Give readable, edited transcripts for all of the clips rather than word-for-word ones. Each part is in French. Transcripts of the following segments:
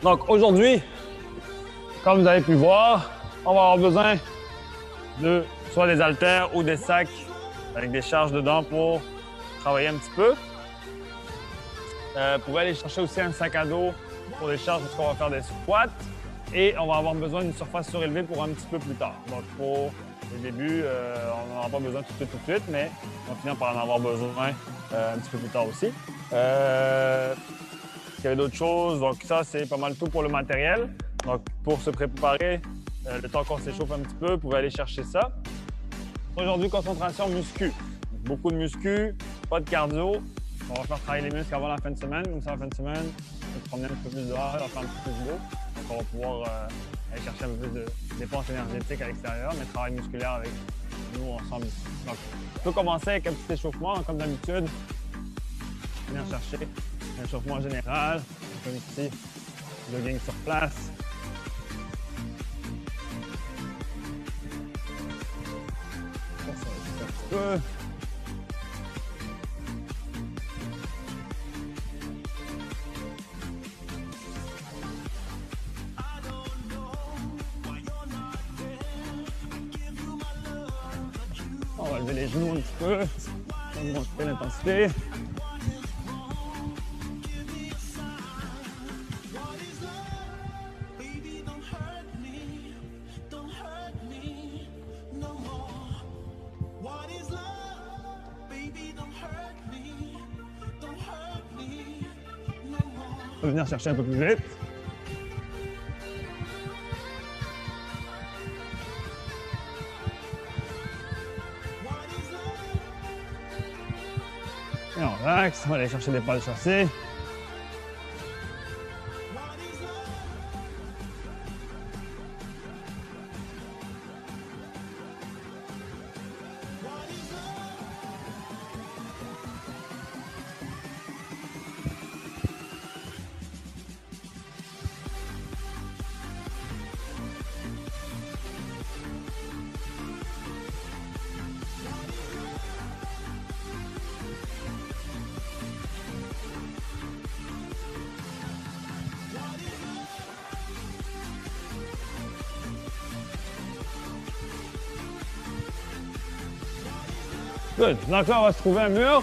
Donc aujourd'hui, comme vous avez pu voir, on va avoir besoin de soit des haltères ou des sacs avec des charges dedans pour travailler un petit peu. Vous pouvez aller chercher aussi un sac à dos pour des charges parce qu'on va faire des squats. Et on va avoir besoin d'une surface surélevée pour un petit peu plus tard. Donc pour le début, on n'en aura pas besoin tout de suite, mais on finit par en avoir besoin un petit peu plus tard aussi. Il y avait d'autres choses. Donc ça, c'est pas mal tout pour le matériel. Donc pour se préparer, le temps qu'on s'échauffe un petit peu, vous pouvez aller chercher ça. Aujourd'hui, concentration muscu. Beaucoup de muscu, pas de cardio. On va faire travailler les muscles avant la fin de semaine. Comme ça, la fin de semaine, on va se promener un peu plus dehors, on va faire un petit peu de l'eau. Donc on va pouvoir aller chercher un peu plus de dépenses énergétiques à l'extérieur, mais travail musculaire avec nous ensemble ici. Donc, on peut commencer avec un petit échauffement, comme d'habitude. Venir chercher un échauffement général, comme ici, jogging sur place. Ça va un petit peu. On va lever les genoux un petit peu, on va monter l'intensité. On va venir chercher un peu plus vite. Et on relaxe, on va aller chercher des pas de chassé. Good. Donc là, on va se trouver un mur.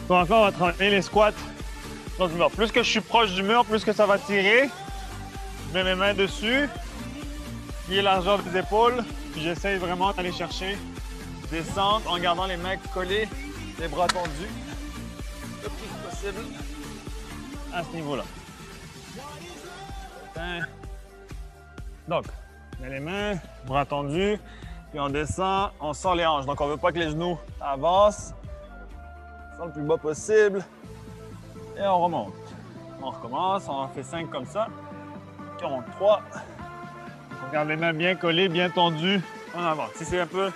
Donc là, on va travailler les squats dans le mur. Plus que je suis proche du mur, plus que ça va tirer. Je mets mes mains dessus. Plier largeur des épaules. Puis j'essaye vraiment d'aller chercher, descendre en gardant les mains collées, les bras tendus. Le plus possible à ce niveau-là. Donc, on met les mains, bras tendus. Puis on descend, on sort les hanches. Donc on ne veut pas que les genoux avancent. On sort le plus bas possible. Et on remonte. On recommence, on en fait 5 comme ça. Puis on monte 3. On garde les mains bien collées, bien tendues. On avance. Si c'est un peu,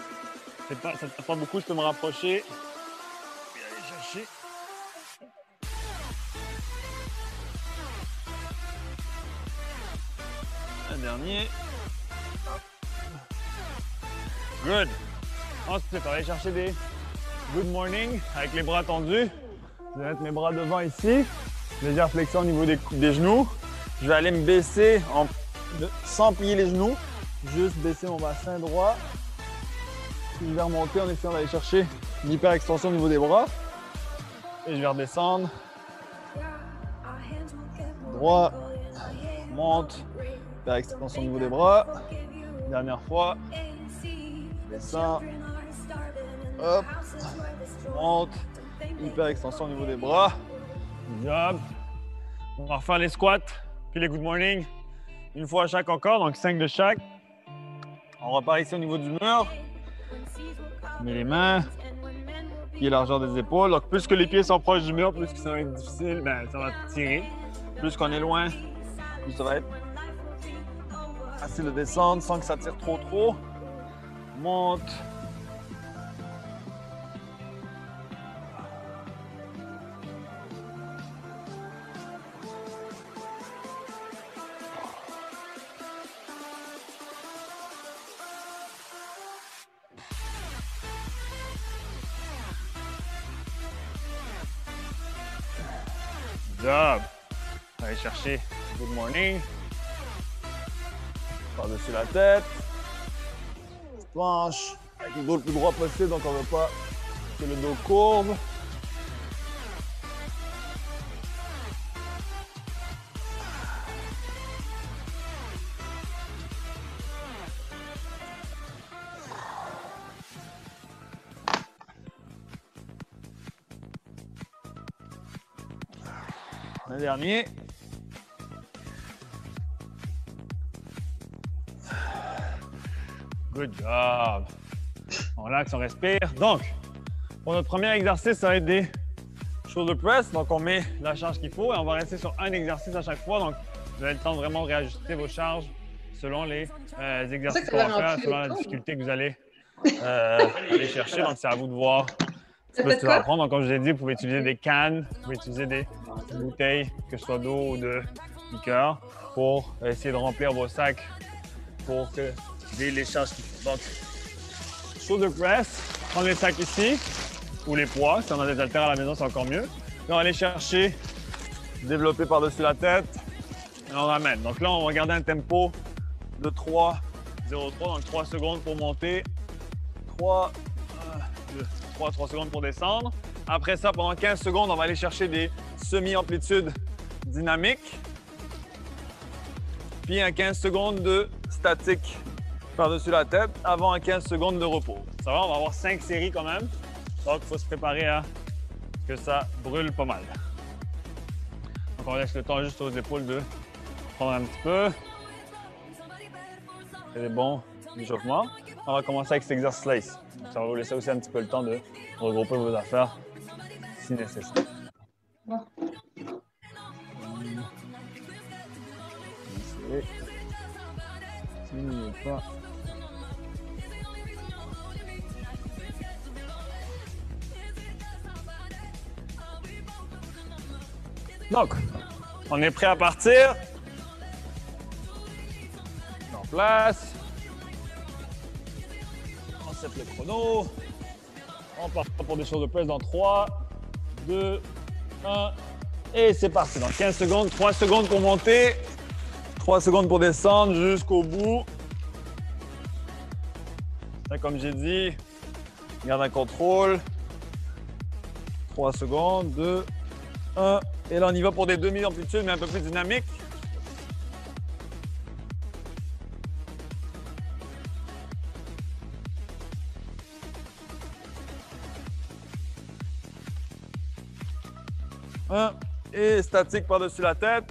ça ne te pas beaucoup, je peux me rapprocher. Puis aller chercher. Un dernier. Good. Ensuite, on va aller chercher des good morning avec les bras tendus. Je vais mettre mes bras devant ici. Légère flexion au niveau des genoux. Je vais aller me baisser sans plier les genoux. Juste baisser mon bassin droit. Puis je vais remonter en essayant d'aller chercher l'hyper extension au niveau des bras. Et je vais redescendre. Droit. Monte. Hyper extension au niveau des bras. Dernière fois. Descend, hop, monte, hyper extension au niveau des bras. Good job. On va refaire les squats, puis les good morning. Une fois à chaque encore, donc 5 de chaque. On repart ici au niveau du mur. On met les mains, pieds largeur des épaules. Donc plus que les pieds sont proches du mur, plus que ça va être difficile, ben, ça va tirer. Plus qu'on est loin, plus ça va être facile de descendre sans que ça tire trop. Monte. Good job. Allez chercher Good morning. Par-dessus la tête. Planche. Avec le dos le plus droit possible, donc on ne veut pas que le dos courbe. Un dernier. Good job. On relaxe, on respire. Donc, pour notre premier exercice, ça va être des shoulder press. Donc, on met la charge qu'il faut et on va rester sur un exercice à chaque fois. Donc, vous avez le temps de vraiment réajuster vos charges selon les exercices qu'on va faire, selon la difficulté que vous allez aller chercher. Donc, c'est à vous de voir ce que tu vas prendre. Donc, comme je vous ai dit, vous pouvez utiliser des cannes, vous pouvez utiliser des bouteilles, que ce soit d'eau ou de liqueur, pour essayer de remplir vos sacs pour que les charges qu'il faut. Donc, shoulder press, prendre les sacs ici, ou les poids. Si on a des haltères à la maison, c'est encore mieux. Puis on va aller chercher, développer par-dessus la tête, et on ramène. Donc là, on va garder un tempo de 3, 0, 3, donc 3 secondes pour monter, 3 secondes pour descendre. Après ça, pendant 15 secondes, on va aller chercher des semi-amplitudes dynamiques. Puis un 15 secondes de statique par-dessus la tête avant un 15 secondes de repos. Ça va, on va avoir 5 séries quand même. Donc, il faut se préparer à ce que ça brûle pas mal. Donc, on laisse le temps juste aux épaules de prendre un petit peu. C'est des bons échauffements. On va commencer avec cet exercice-là ici. Donc, ça va vous laisser aussi un petit peu le temps de regrouper vos affaires si nécessaire. Bon. Pas. Donc, on est prêt à partir. En place. On set le chrono. On part pour des choses de presse dans 3, 2, 1. Et c'est parti. Dans 15 secondes, 3 secondes pour monter. 3 secondes pour descendre jusqu'au bout. Là, comme j'ai dit, garde un contrôle. 3 secondes, 2, 1. Et là, on y va pour des demi-amplitudes, mais un peu plus dynamiques. Et statique par-dessus la tête.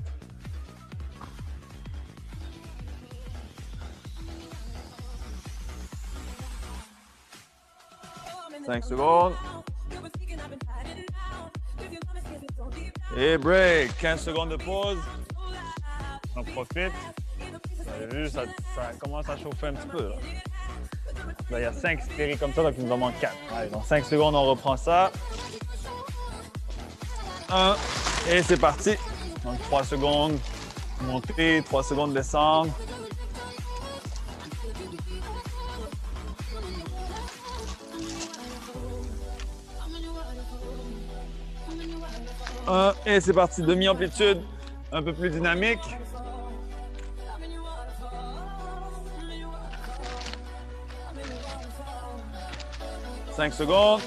5 secondes. Et break. 15 secondes de pause. On profite. Vous avez vu, ça commence à chauffer un petit peu. Là, il y a 5 séries comme ça, donc il nous en manque 4. Allez, dans 5 secondes, on reprend ça. 1. Et c'est parti. Donc 3 secondes monter, 3 secondes descendre. Et c'est parti, demi-amplitude, un peu plus dynamique. « 5 secondes.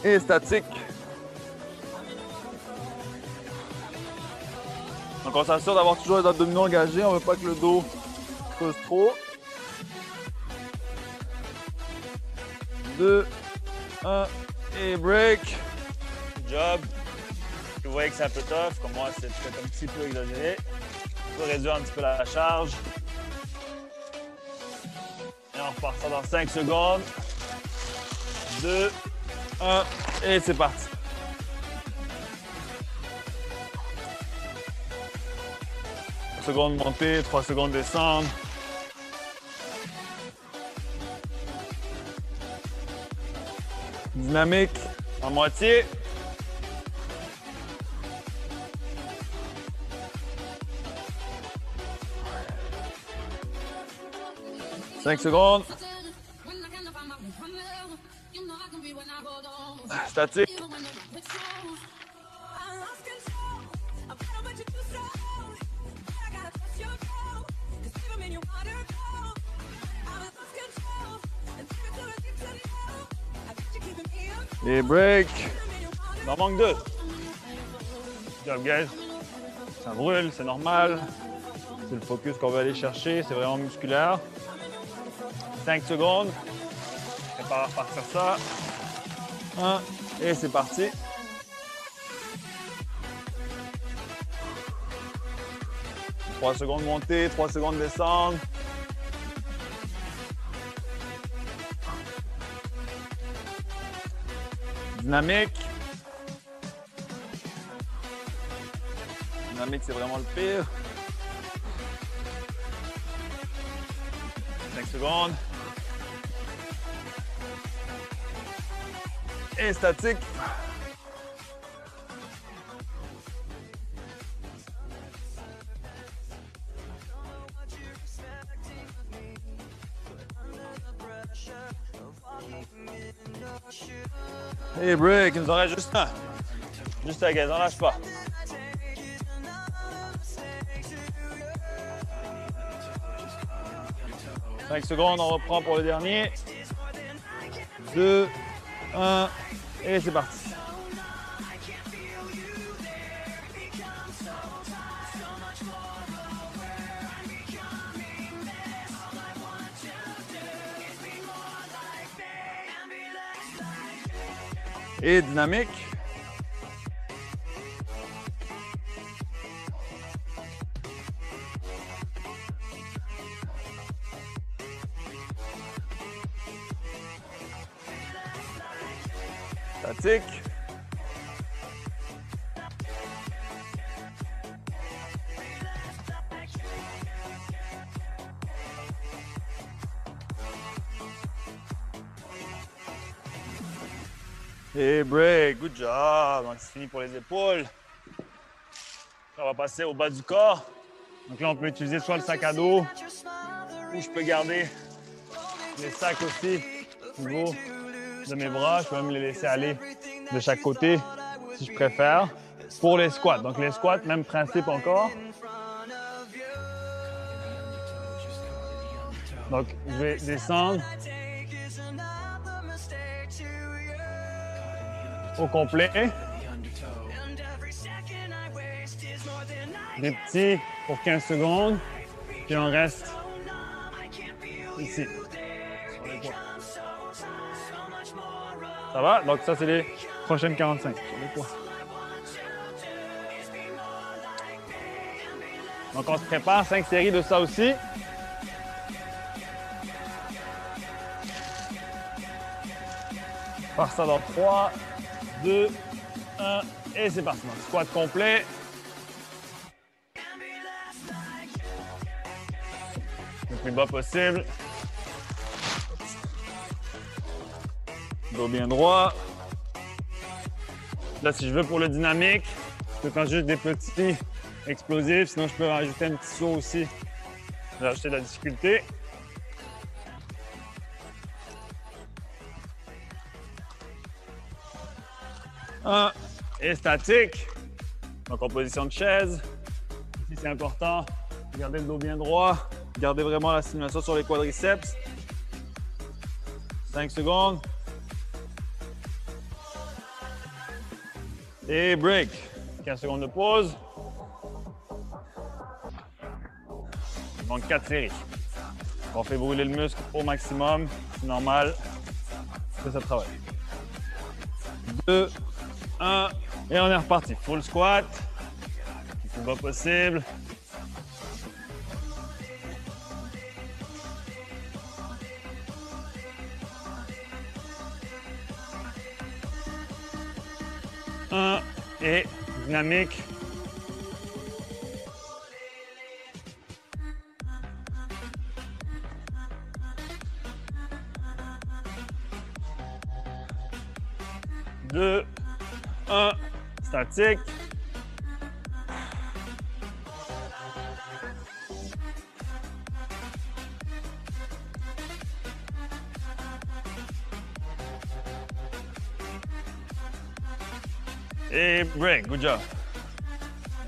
Et statique. Donc on s'assure d'avoir toujours les abdominaux engagés, on ne veut pas que le dos creuse trop. 2, 1 et break. Good job. Vous voyez que c'est un peu tough, comme moi c'est peut-être un petit peu exagéré. On peut réduire un petit peu la charge. Et on repart ça dans 5 secondes. 2, 1 et c'est parti. Secondes montée, 3 secondes descendre. Dynamique, en moitié. « 5 secondes. Statique. Et break. Il en manque 2. Good job, guys. Ça brûle, c'est normal. C'est le focus qu'on veut aller chercher. C'est vraiment musculaire. 5 secondes. Prépare à repartir ça. 1. Et c'est parti. 3 secondes montée, 3 secondes descendre. Dynamique. Dynamique, c'est vraiment le pire. 5 secondes. Et statique. Et break, il nous en reste juste un. Juste un, guys, on lâche pas. « 5 secondes, on reprend pour le dernier. 2, 1, et c'est parti. Et dynamique. Statique. Et break, good job. Donc c'est fini pour les épaules. On va passer au bas du corps. Donc là, on peut utiliser soit le sac à dos ou je peux garder les sacs aussi au niveau de mes bras. Je peux même les laisser aller de chaque côté si je préfère. Pour les squats. Donc les squats, même principe encore. Donc je vais descendre au complet. Des petits pour 15 secondes. Puis on reste ici. Sur les poids. Ça va? Donc ça, c'est les prochaines 45 sur les poids. Donc on se prépare 5 séries de ça aussi. On part ça dans 3, 2, 1 et c'est parti. Donc, squat complet. Le plus bas possible. Dos bien droit. Là, si je veux pour le dynamique, je peux faire juste des petits explosifs. Sinon, je peux rajouter un petit saut aussi. Je vais rajouter de la difficulté. Un et statique. Donc en position de chaise. Ici, c'est important. Gardez le dos bien droit. Gardez vraiment la stimulation sur les quadriceps. 5 secondes. Et break. 15 secondes de pause. Il manque 4 séries. On fait brûler le muscle au maximum. C'est normal que ça travaille. 2, 1, et on est reparti. Full squat. Le plus bas possible. Un et dynamique. Deux, un, statique. Et break, good job.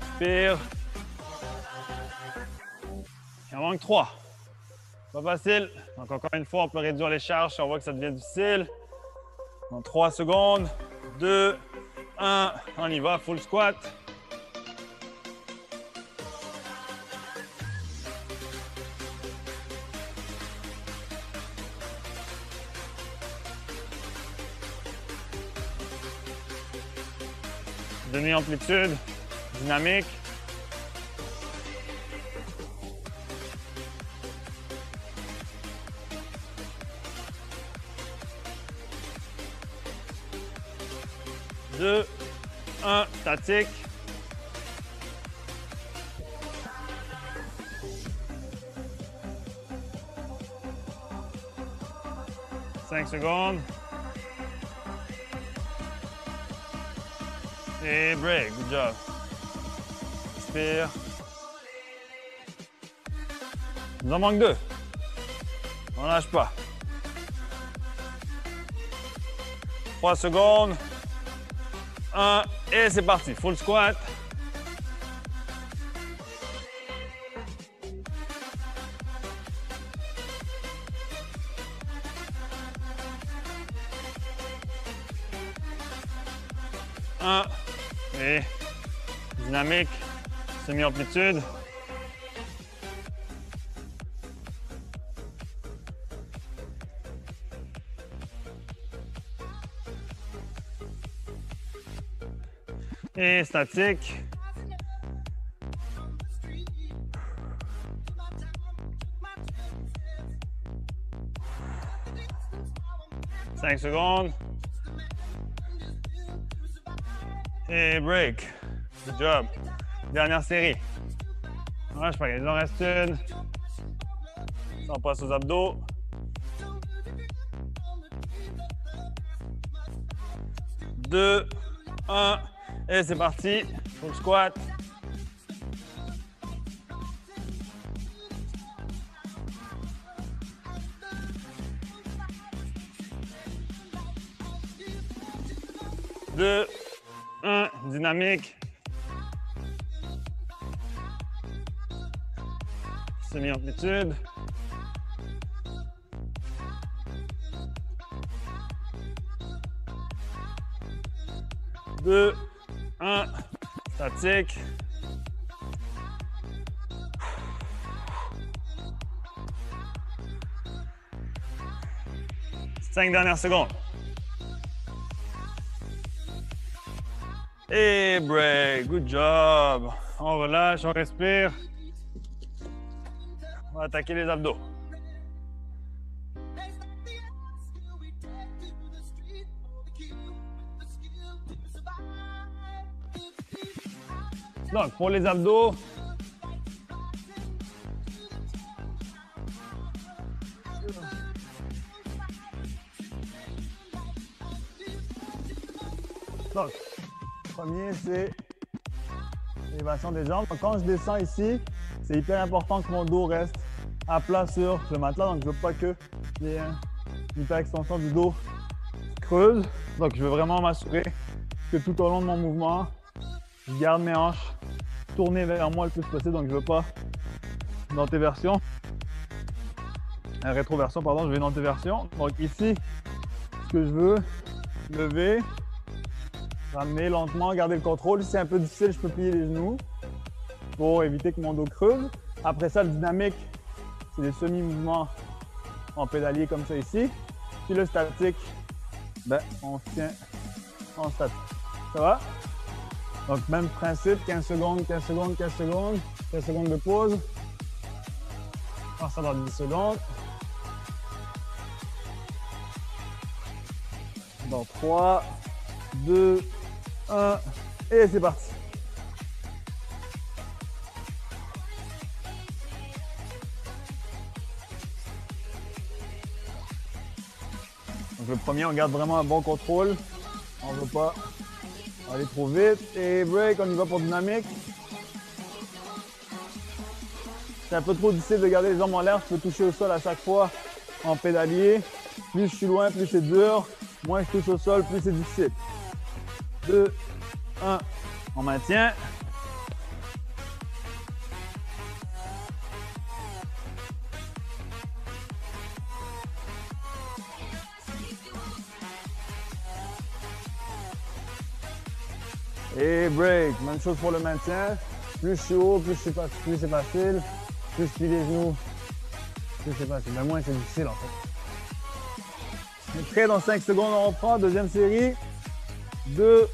Inspire. Il en manque 3. Pas facile. Donc encore une fois, on peut réduire les charges si on voit que ça devient difficile. Dans 3 secondes. 2, 1. On y va. Full squat. Demi-amplitude, dynamique. Deux, un, statique. Cinq secondes. Et break, good job. Inspire. Il nous en manque 2. On lâche pas. 3 secondes. 1 et c'est parti. Full squat. Et dynamique, semi-amplitude. Et statique. Cinq secondes. Et break. Good job. Dernière série. Je sais pas, il en reste une. On passe aux abdos. Deux, un, et c'est parti. Full squat. Deux, un, dynamique. Semi-amplitude. Deux, un, statique. Cinq dernières secondes. Et break, good job. On relâche, on respire. On va attaquer les abdos. Donc, pour les abdos, donc, premier, c'est l'élévation des jambes. Donc, quand je descends ici, c'est hyper important que mon dos reste à plat sur le matelas. Donc, je ne veux pas qu'il y ait une hyper-extension du dos creuse. Donc, je veux vraiment m'assurer que tout au long de mon mouvement, je garde mes hanches tournées vers moi le plus possible. Donc, je ne veux pas une antéversion. Rétroversion, pardon, je veux une antéversion. Donc, ici, ce que je veux, lever, ramener lentement, garder le contrôle. Si c'est un peu difficile, je peux plier les genoux pour éviter que mon dos creuse. Après ça, le dynamique, c'est des semi-mouvements en pédalier comme ça ici. Puis le statique, ben, on se tient en statique. Ça va? Donc, même principe, 15 secondes, 15 secondes, 15 secondes. 15 secondes de pause. On va ça dans 10 secondes. Dans 3, 2, 1, et c'est parti. Donc le premier, on garde vraiment un bon contrôle. On ne veut pas aller trop vite. Et break, on y va pour dynamique. C'est un peu trop difficile de garder les jambes en l'air. Je peux toucher au sol à chaque fois en pédalier. Plus je suis loin, plus c'est dur. Moins je touche au sol, plus c'est difficile. 2, 1, on maintient. Et break. Même chose pour le maintien. Plus je suis haut, plus c'est facile. Plus je plie les genoux, plus c'est facile. Mais moins c'est difficile en fait. On est prêt dans 5 secondes, on reprend. Deuxième série. 2,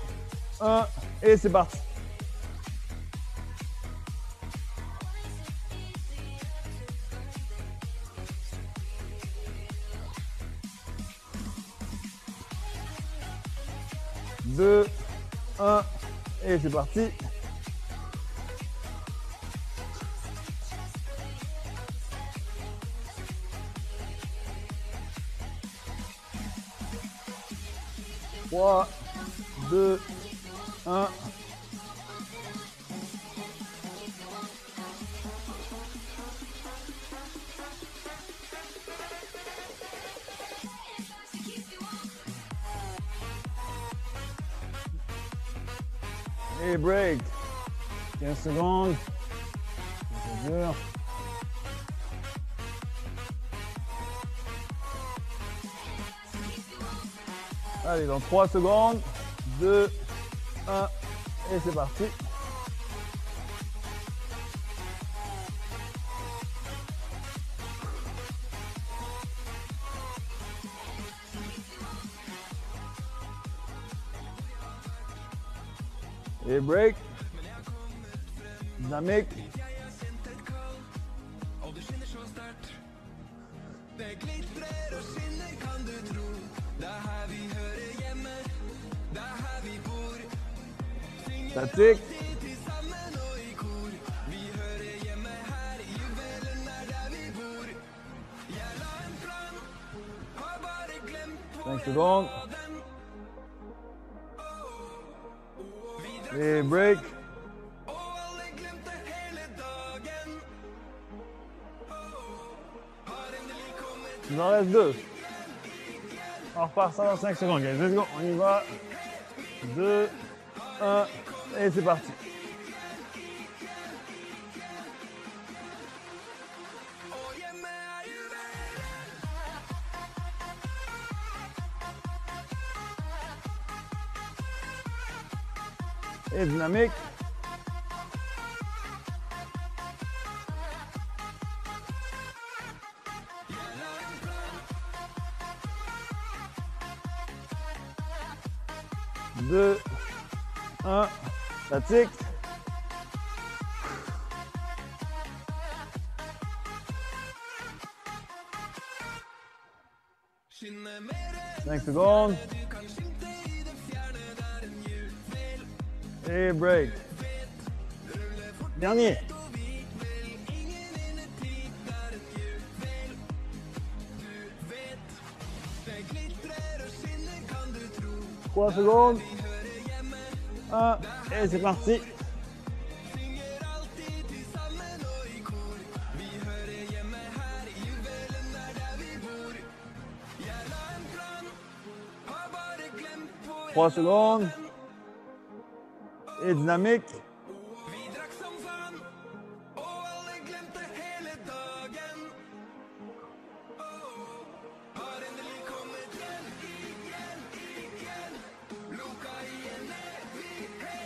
1 et c'est parti. Deux, un et c'est parti. Trois, deux, un. Et break. 15 secondes. C'est dur. Allez, dans 3 secondes. 2, 1 et c'est parti. Et break. Dynamique. Statique. 5 secondes. Et break. Il en reste 2. On repart ça dans 5 secondes. Let's go. On y va. 2, 1 et c'est parti. Et dynamique. Deux, un, statique. Cinq secondes. Et break. Dernier. Trois secondes. 1 et c'est parti. Trois secondes. Et dynamique.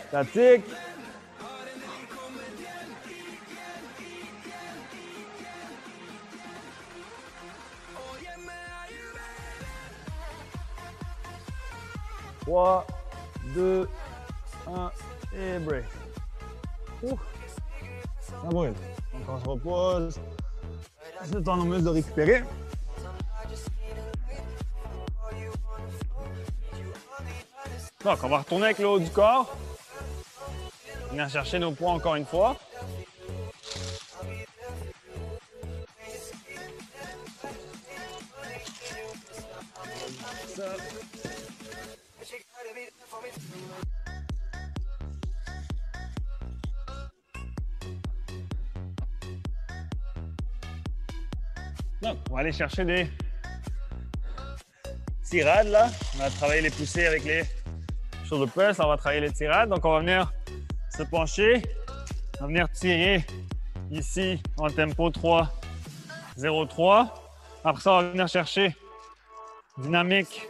Statique. Trois, deux, un et break. Ça brûle. Donc on se repose. C'est le temps nos muscles de récupérer. Donc on va retourner avec le haut du corps. Venir chercher nos poids encore une fois. Ça. Donc, on va aller chercher des tirades là. On va travailler les poussées avec les shoulder press. Là, on va travailler les tirades. Donc, on va venir se pencher. On va venir tirer ici en tempo 3, 0, 3. Après ça, on va venir chercher dynamique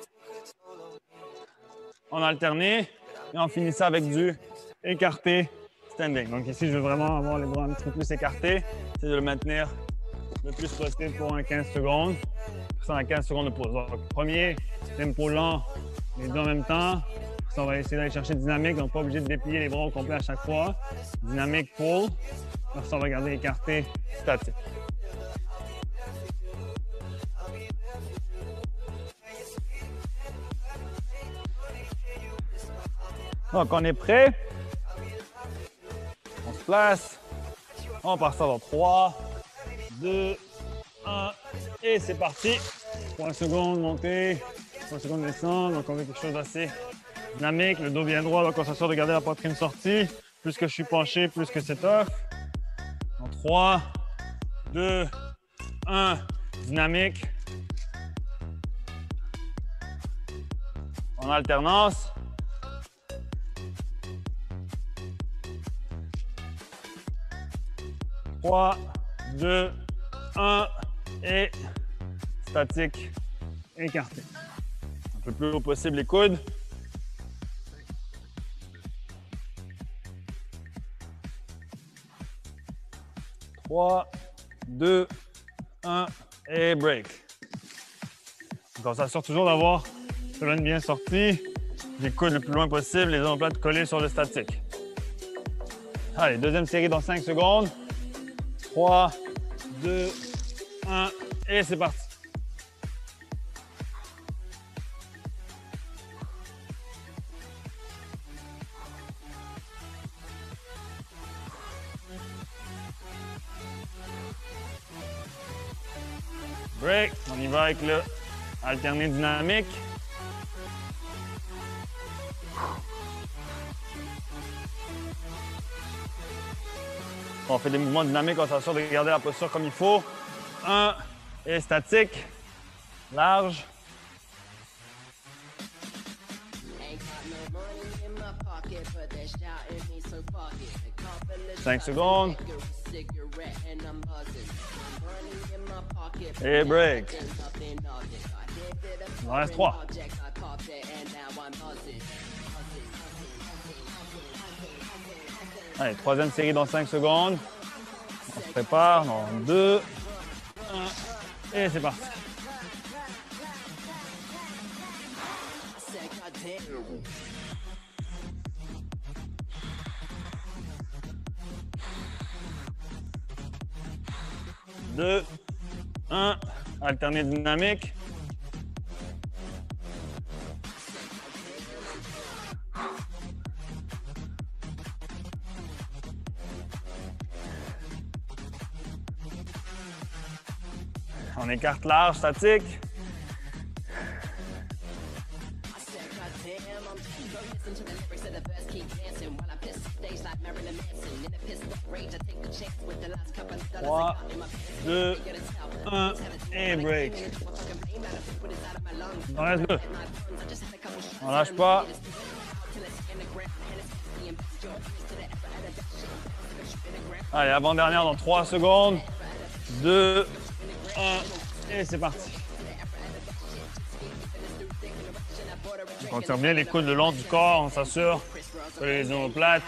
en alterné. Et on finit ça avec du écarté standing. Donc ici, je veux vraiment avoir les bras un petit peu plus écartés. C'est de le maintenir le plus possible pour un 15 secondes. Ça, on a 15 secondes de pause. Donc, premier, tempo lent, les deux en même temps. Ça, on va essayer d'aller chercher dynamique. Donc, pas obligé de déplier les bras au complet à chaque fois. Dynamique, pull. Après ça, on va garder écarté, statique. Donc, on est prêt. On se place. On part ça dans 3, 2, 1. Et c'est parti. 3 secondes, montée. 3 secondes, descendre. Donc, on veut quelque chose d'assez dynamique. Le dos bien droit. Donc, on s'assure de garder la poitrine sortie. Plus que je suis penché, plus que c'est tough. En 3, 2, 1. Dynamique. En alternance. 3, 2, 1 et statique écarté. Un peu plus haut possible les coudes. Trois, 2, 1 et break. Donc on s'assure toujours d'avoir la colonne bien sortie, les coudes le plus loin possible, les omoplates collées sur le statique. Allez, deuxième série dans 5 secondes. 3, 2, 1 et c'est parti. Break, on y va avec le alterné dynamique. On fait des mouvements dynamiques, on s'assure de garder la posture comme il faut. 1 et statique, large. 5 secondes. Et break. Il en reste 3. Allez, troisième série dans 5 secondes. On se prépare dans 2, 1 et c'est parti. Deux, 1, alterné dynamique. On écarte large, statique. Trois, 2, 1 et break. Il en reste 2. On lâche pas. Allez, avant-dernière dans 3 secondes. 2, 1 et c'est parti. On tire bien les coudes le long du corps, on s'assure que les omoplates.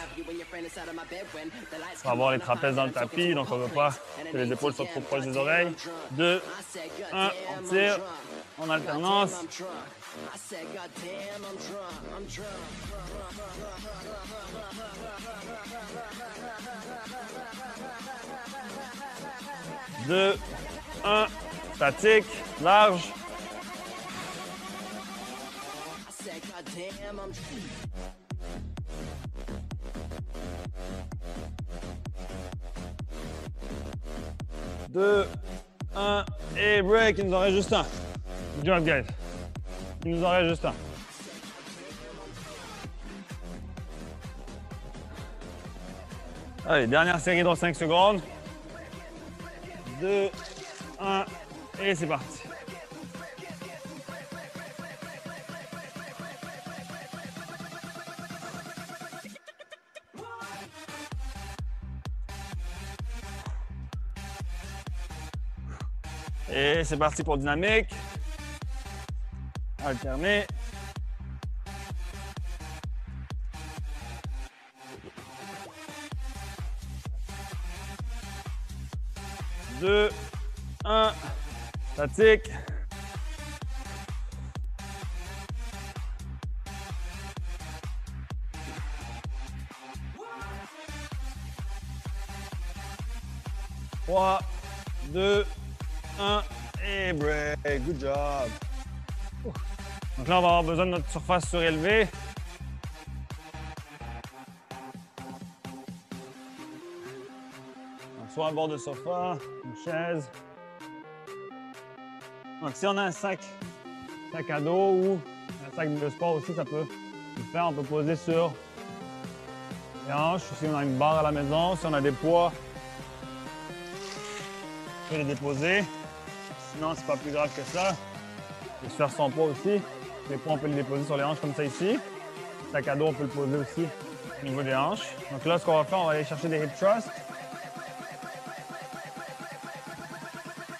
On va avoir les trapèzes dans le tapis, donc on ne veut pas que les épaules soient trop proches des oreilles. 2, 1, on tire en alternance. Deux, 1, statique, large. Deux, 1 et break. Il nous en reste juste un. Good job, guys. Il nous en reste juste un. Allez, dernière série dans 5 secondes. 2, 1 et c'est parti. Et c'est parti pour dynamique. Alterné. 2, 1. Statique. Trois, 2, 1 et break. Good job. Donc là, on va avoir besoin de notre surface surélevée. Donc, soit un bord de sofa, une chaise. Donc si on a un sac à dos ou un sac de sport aussi, ça peut le faire. On peut poser sur les hanches. Si on a une barre à la maison, si on a des poids, on peut les déposer. Sinon, c'est pas plus grave que ça. Il peut se faire son poids aussi. Les poids, on peut les déposer sur les hanches comme ça ici. Le sac à dos, on peut le poser aussi au niveau des hanches. Donc là, ce qu'on va faire, on va aller chercher des hip thrusts.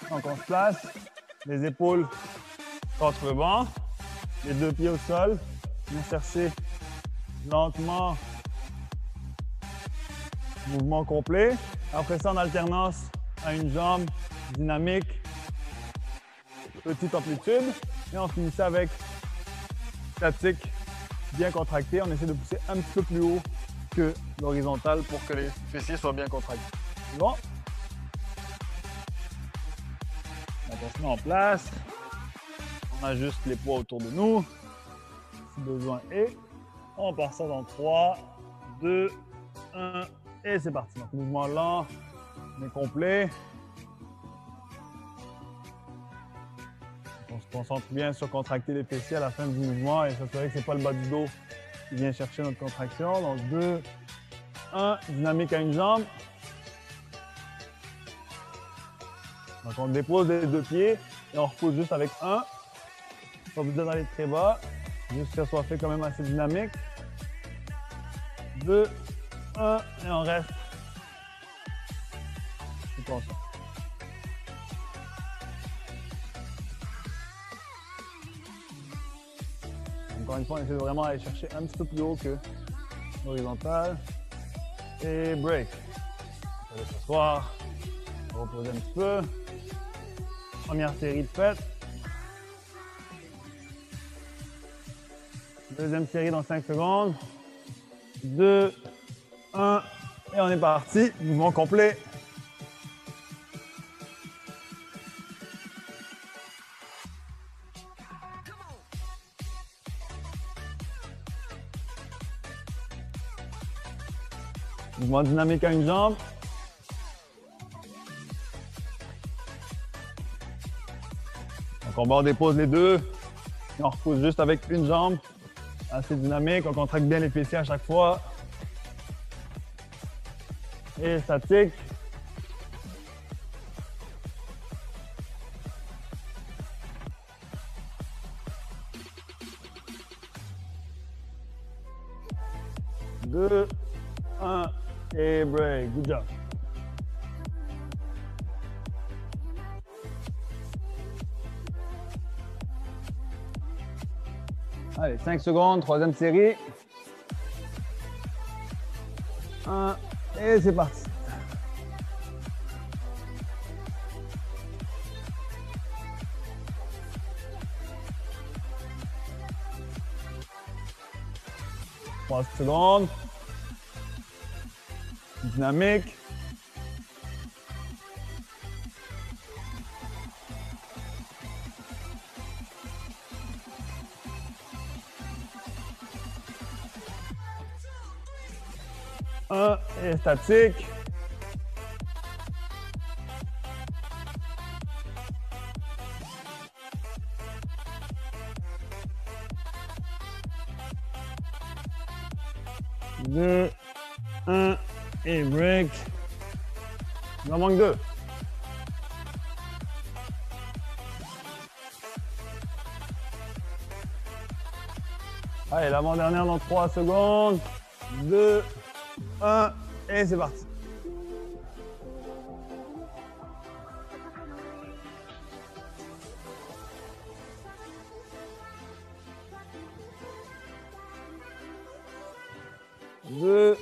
Donc on se place, les épaules contre le banc, les deux pieds au sol. On va chercher lentement, mouvement complet. Après ça, en alternance à une jambe dynamique, petite amplitude. Et on finit ça avec statique bien contracté. On essaie de pousser un petit peu plus haut que l'horizontale pour que les fessiers soient bien contractés. C'est bon? On se met en place. On ajuste les poids autour de nous, si besoin est. On part ça dans 3, 2, 1 et c'est parti. Donc, mouvement lent, mais complet. On se concentre bien sur contracter les fessiers à la fin du mouvement et s'assurer que ce n'est pas le bas du dos qui vient chercher notre contraction. Donc 2, 1, dynamique à une jambe. Donc on dépose les deux pieds et on repose juste avec un. Pas besoin d'aller très bas, juste que ça soit fait quand même assez dynamique. 2, 1 et on reste. C'est comme ça. Encore une fois, on essaie de vraiment aller chercher un petit peu plus haut que l'horizontale. Et break. On va s'asseoir, reposer un petit peu. Première série de faites. Deuxième série dans 5 secondes. 2, 1 et on est parti. Mouvement complet. Mouvement dynamique à une jambe. Donc on dépose les deux et on repousse juste avec une jambe. Assez dynamique, on contracte bien les fessiers à chaque fois. Et statique. Deux, un et break. Good job. Allez, 5 secondes, troisième série. 1 et c'est parti. Trois secondes. Dynamique. Un et statique. Deux, un et break. Il en manque deux. Allez, l'avant-dernière dans 3 secondes. 2, 1 et c'est parti. Deux,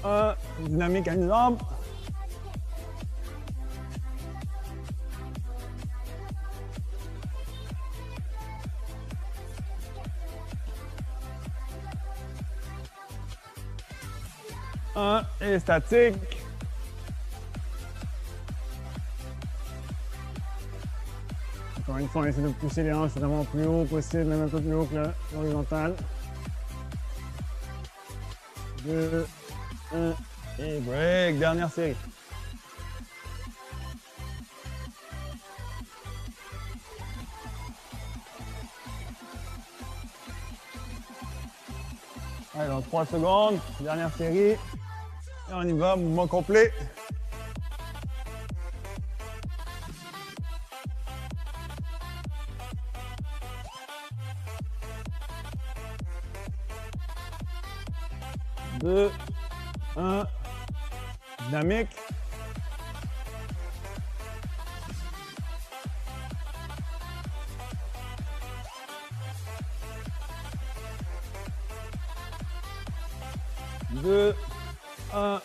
1. Dynamique à une jambe. Et statique. Encore une fois, on essaie de pousser les hanches vraiment plus haut possible, même un peu plus haut que l'horizontale. 2, 1 et break. Dernière série. Allez, dans 3 secondes, dernière série. Et on y va, mouvement complet. Deux, un, dynamique. Deux, un,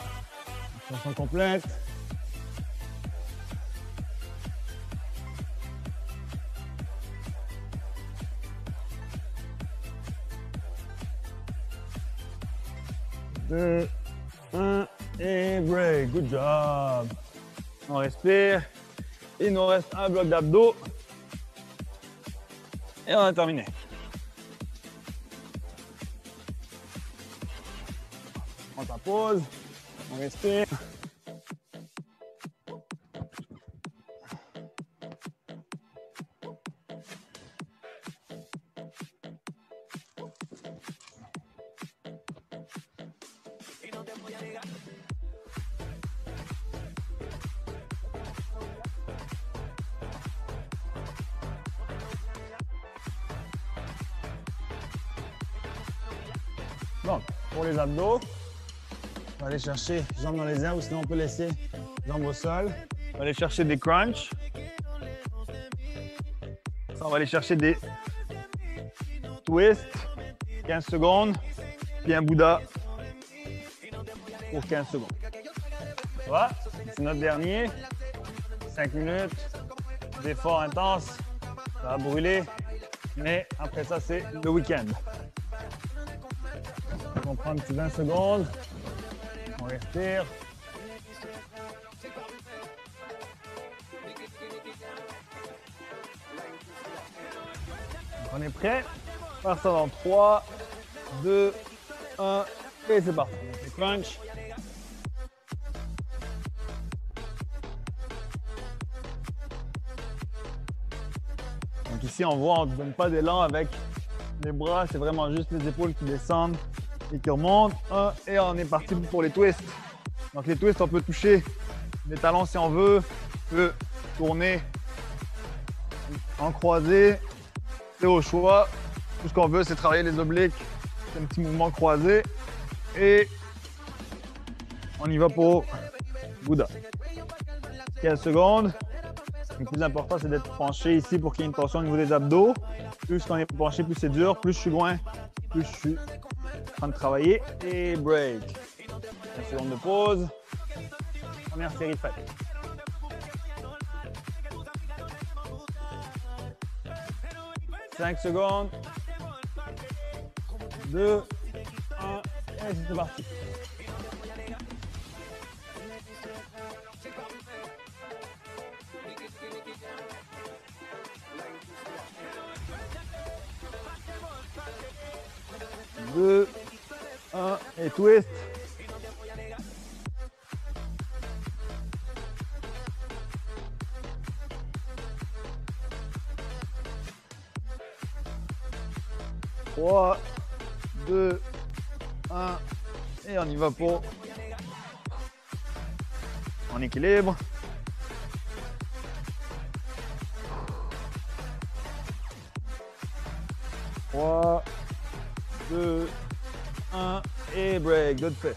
extension complète. Deux, un et break. Good job. On respire. Il nous reste un bloc d'abdos. Et on a terminé. On prend ta pause. On respire. Donc, pour les abdos, on va aller chercher jambes dans les airs ou sinon on peut laisser jambes au sol. On va aller chercher des crunchs. Ça, on va aller chercher des twists, 15 secondes, puis un Bouddha pour 15 secondes. Ça va? C'est notre dernier. 5 minutes d'effort intense. Ça va brûler, mais après ça, c'est le week-end. On prend un petit 20 secondes. On respire. On est prêt. On va faire ça dans 3, 2, 1 et c'est parti. On fait crunch. Donc ici, on voit, on ne donne pas d'élan avec les bras. C'est vraiment juste les épaules qui descendent et qui remontent. Un, et on est parti pour les twists. Donc les twists, on peut toucher les talons si on veut. On peut tourner en croisé. C'est au choix. Tout ce qu'on veut, c'est travailler les obliques. C'est un petit mouvement croisé. Et on y va pour Bouddha. 15 secondes. Le plus important, c'est d'être penché ici pour qu'il y ait une tension au niveau des abdos. Plus on est penché, plus c'est dur. Plus je suis loin, plus je suis en train de travailler. Et break. 15 secondes de pause. Première série faite. Cinq secondes. 2, 1, et c'est parti. Deux, un, et twist. Trois, deux, un, et on y va pour en équilibre. Trois, 2, 1 et break. Good fait.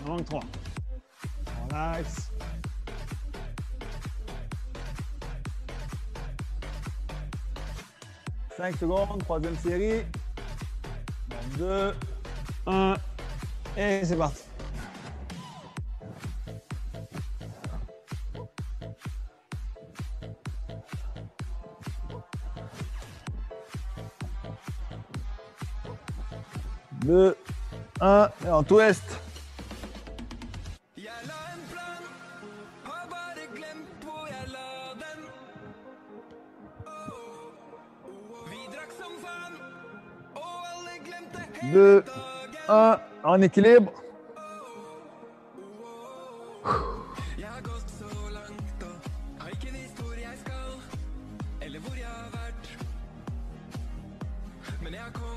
Longue 3. Relax. Cinq secondes, troisième série. 2, 1 et c'est parti. 2, 1. Et en twist. Deux, un, en équilibre.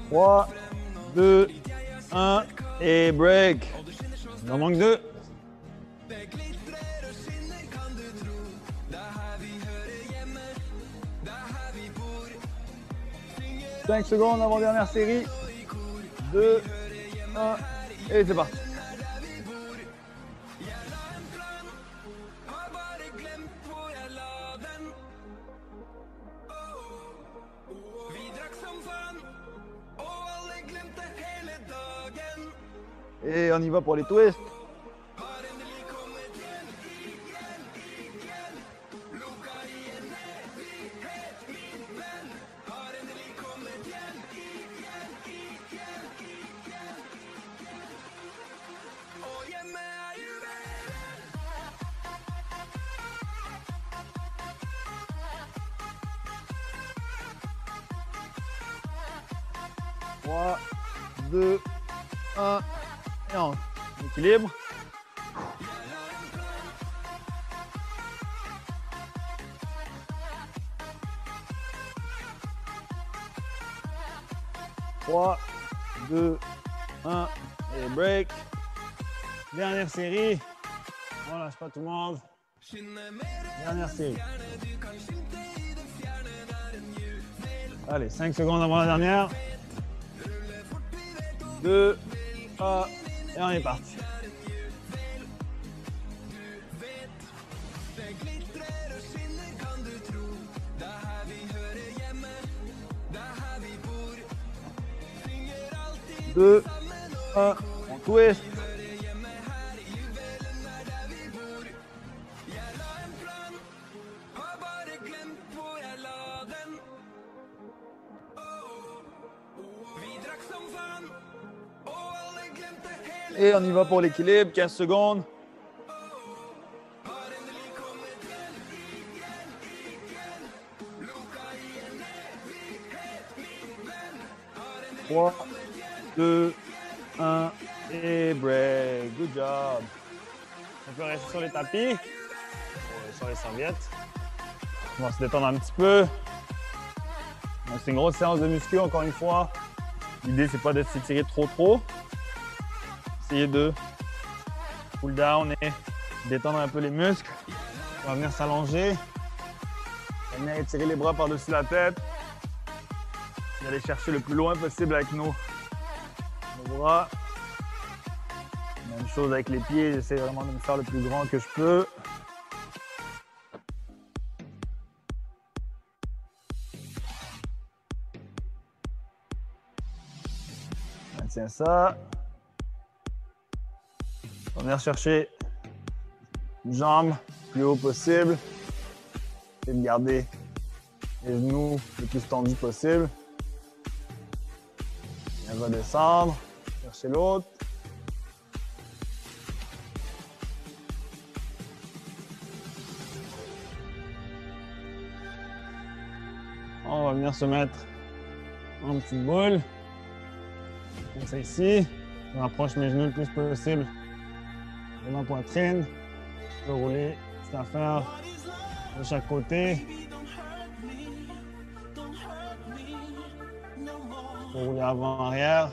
Trois, deux, un et break. Il en manque deux. 5 secondes avant dernière série. 2, 1 et c'est parti. Et on y va pour les twists. Trois, deux, un. Et en équilibre. Trois, deux, un et break. Dernière série. On lâche pas tout le monde. Dernière série. Allez, 5 secondes avant la dernière. 2, 1, et on est parti. Deux, un, on twist. Et on y va pour l'équilibre, 15 secondes. Trois, deux, un et break. Good job. On peut rester sur les tapis, sur les serviettes. On va se détendre un petit peu. C'est une grosse séance de muscu, encore une fois. L'idée, c'est pas de s'étirer trop. Essayer de cool down et détendre un peu les muscles. On va venir s'allonger. On va venir étirer les bras par-dessus la tête. Et aller chercher le plus loin possible avec nos bras. Même chose avec les pieds. J'essaie vraiment de me faire le plus grand que je peux. Maintiens ça. On va venir chercher une jambe le plus haut possible. Et de garder les genoux le plus tendus possible. Et on va descendre, chercher l'autre. On va venir se mettre en petite boule. Comme ça ici. Je rapproche mes genoux le plus possible de ma poitrine. Je peux rouler cette affaire de chaque côté. Je peux rouler avant-arrière.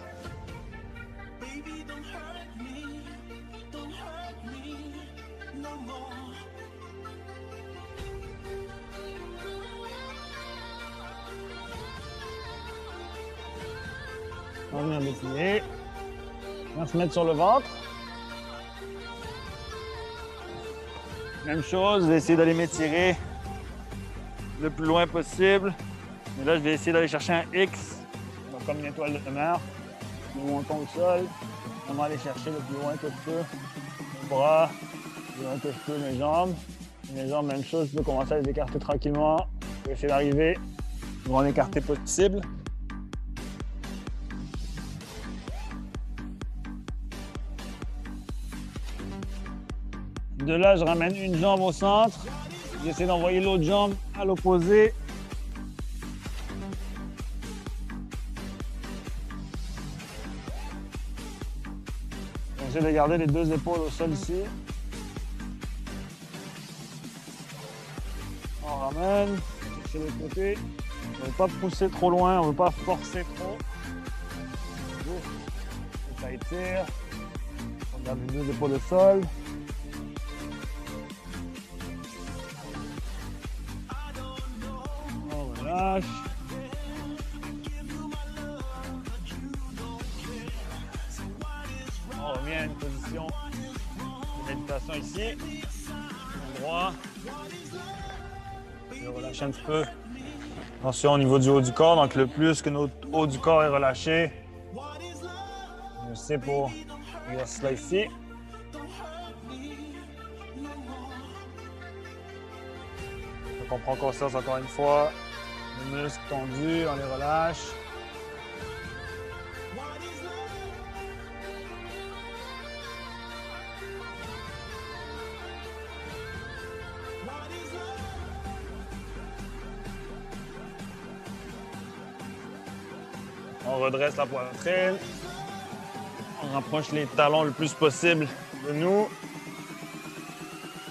On va venir déplier. On va se mettre sur le ventre. Même chose, je vais essayer d'aller m'étirer le plus loin possible. Mais là, je vais essayer d'aller chercher un X, donc comme une étoile de mer. Nous montons au sol. On va aller chercher le plus loin que je peux mes bras, le plus loin que je peux mes jambes. Mes jambes, même chose, je peux commencer à les écarter tranquillement. Je vais essayer d'arriver le moins écarté possible. De là, je ramène une jambe au centre. J'essaie d'envoyer l'autre jambe à l'opposé. J'essaie de garder les deux épaules au sol ici. On ramène sur le côté. On ne veut pas pousser trop loin, on ne veut pas forcer trop. Ça étire. On garde les deux épaules au sol. On relâche. On revient à une position de méditation ici. Droit. Je relâche un petit peu. Attention au niveau du haut du corps. Donc le plus que notre haut du corps est relâché, mieux c'est pour l'exercice là ici. Donc on prend conscience encore une fois. Les muscles tendus, on les relâche. On redresse la poitrine. On rapproche les talons le plus possible de nous.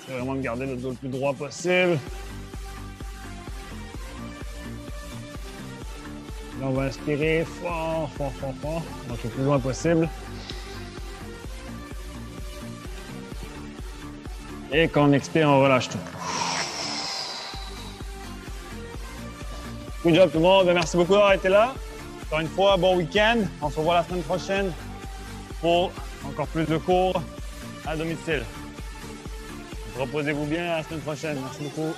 C'est vraiment de garder le dos le plus droit possible. Là, on va inspirer fort, fort, fort, fort. Donc le plus loin possible. Et quand on expire, on relâche tout. Good job tout le monde. Merci beaucoup d'avoir été là. Encore une fois, bon week-end. On se revoit la semaine prochaine pour encore plus de cours à domicile. Reposez-vous bien à la semaine prochaine. Merci beaucoup.